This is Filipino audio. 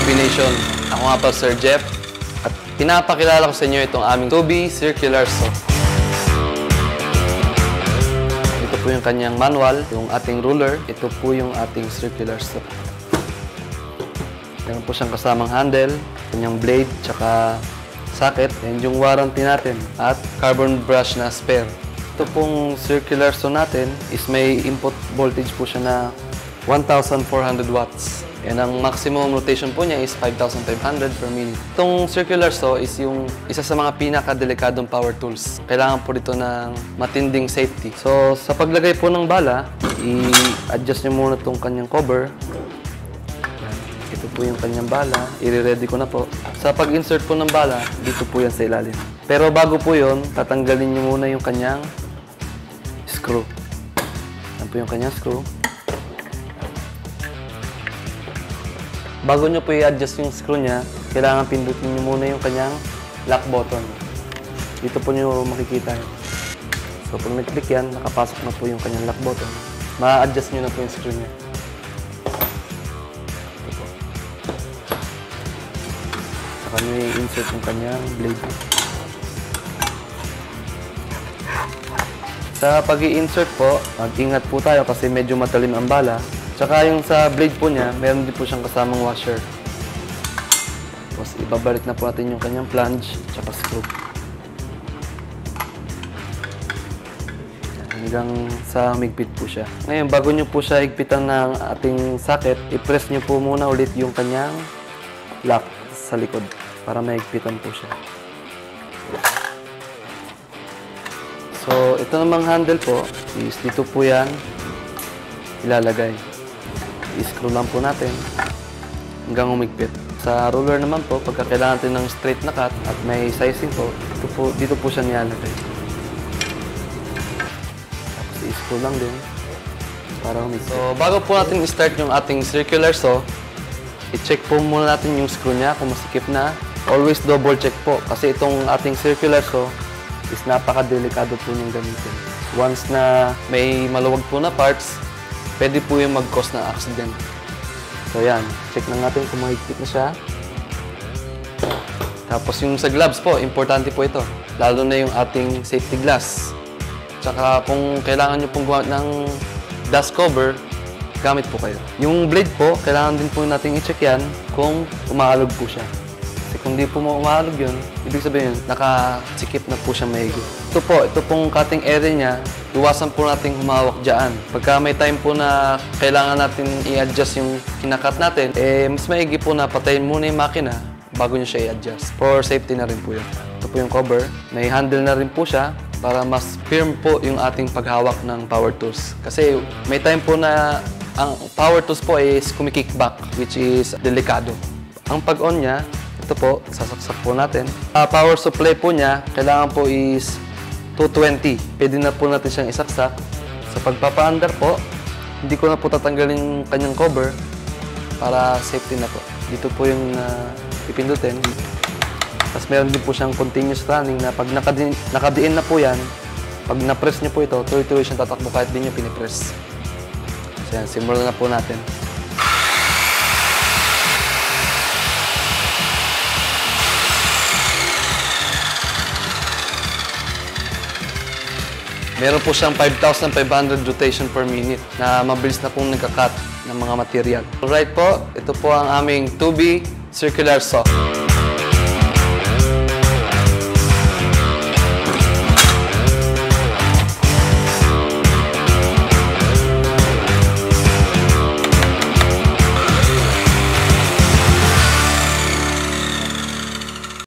Nation. Ako nga pa Sir Jeff at pinapakilala ko sa inyo itong aming 2B circular saw. Ito po yung kanyang manual, yung ating ruler. Ito po yung ating circular saw. Meron po siyang kasamang handle, kanyang blade, tsaka socket, and yung warranty natin at carbon brush na spare. Ito pong circular saw natin is may input voltage po siya na 1,400 watts. And ang maximum rotation po niya is 5,500 per minute. Itong circular saw is yung isa sa mga pinakadelikadong power tools. Kailangan po dito ng matinding safety. So, sa paglagay po ng bala, i-adjust nyo muna itong kanyang cover. Ito po yung kanyang bala. I-ready ko na po. Sa pag-insert po ng bala, dito po yan sa ilalim. Pero bago po yun, tatanggalin nyo muna yung kanyang screw. Yan po yung kanyang screw. Bago nyo po i-adjust yung screw niya, kailangan pindutin nyo muna yung kanyang lock button. Dito po nyo makikita yun. So, pag nag-click yan, nakapasok na po yung kanyang lock button. Ma-adjust nyo na po yung screw niya. Ito po. Saka nyo i-insert yung kanyang blade. Sa pag-i-insert po, mag-ingat po tayo kasi medyo matalim ang bala. Tsaka yung sa blade po niya, meron din po siyang kasamang washer. Tapos ibabalik na po natin yung kanyang flange tsaka screw. Hanggang sa humigpit po siya. Ngayon, bago nyo po siya higpitan ng ating socket, i-press nyo po muna ulit yung kanyang lock sa likod para mahigpitan po siya. So, ito namang handle po, is dito po yan ilalagay. I-screw lang po natin hanggang umigpit. Sa ruler naman po, pagka kailangan natin ng straight na cut at may sizing po, dito po siya nilalagay. Tapos i-screw lang din para umigpit. So, bago po natin i-start yung ating circular saw, i-check po muna natin yung screw niya kung masikip na. Always double check po kasi itong ating circular saw is napaka-delikado po niyang gamitin. Once na may maluwag po na parts, pwede po yung mag-cause ng accident. So yan, check na natin kung mahigpit na siya. Tapos yung sa gloves po, importante po ito. Lalo na yung ating safety glass. Tsaka kung kailangan nyo pong gumamit ng dust cover, gamit po kayo. Yung blade po, kailangan din po natin i-check yan kung umaalog po siya. Kasi kung di po umaalog yun, ibig sabihin, nakasikip na po siya maigi. Ito pong cutting area niya, iwasan po natin humawak dyan. Pagka may time po na kailangan natin i-adjust yung kinakat natin, mas maigi po na patayin muna yung makina bago nyo siya i-adjust. For safety na rin po yun. Ito po yung cover. May handle na rin po siya para mas firm po yung ating paghawak ng power tools. Kasi may time po na ang power tools po is kumikickback, which is delikado. Ang pag-on niya, ito po, sasaksak po natin. Power supply po niya, kailangan po is 220. Pwede na po natin siyang isaksak. Sa pagpapaandar po, hindi ko na po tatanggalin yung kanyang cover para safety na po. Dito po yung pipindutin. Tapos meron din po siyang continuous running na pag nakadiin na po yan, pag na-press niyo po ito, tuloy-tuloy siyang tatakbo kahit din niyo pinipress. So yan, simulan na po natin. Meron po siyang 5,500 rotation per minute na mabilis na pong nagka-cut ng mga material. Alright po, ito po ang aming 2B circular saw.